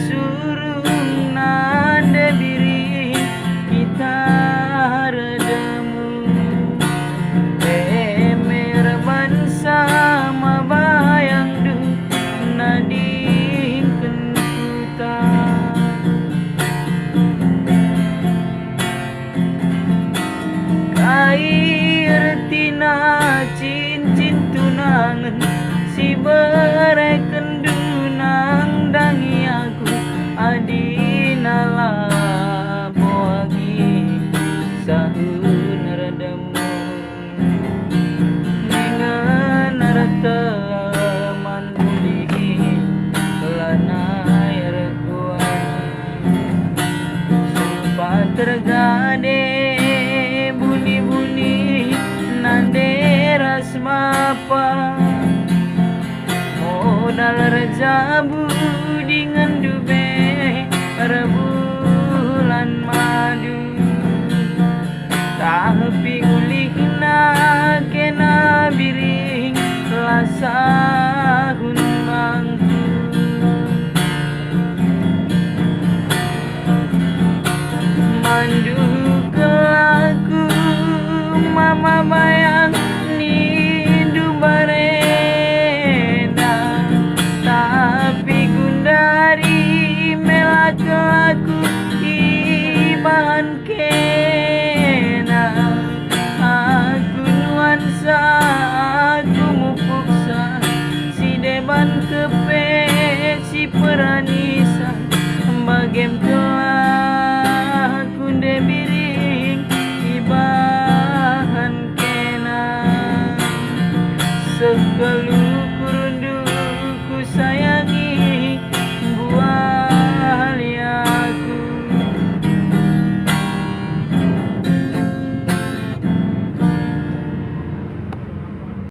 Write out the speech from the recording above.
surung nande biring kita redemu emer bansa mabayang du nading kentuta kair tina cincin tunangan si berai kendunang dangi aku adinala boagi sahun redemu dengan teman budi lanai rekuan sumpah tergade buni-buni nande rasmapa modal rejabu dengan dube rebulan madu tapi ulihna kena biring lasahun mangku mandu kelaku mama bayang nindu bareda tapi gundari melak aku ibahan kena aku nuansa aku mupuksa si deban kepe si peranisa bagem telah kunde biring ibahan kena sekelu kurundu ku sayangi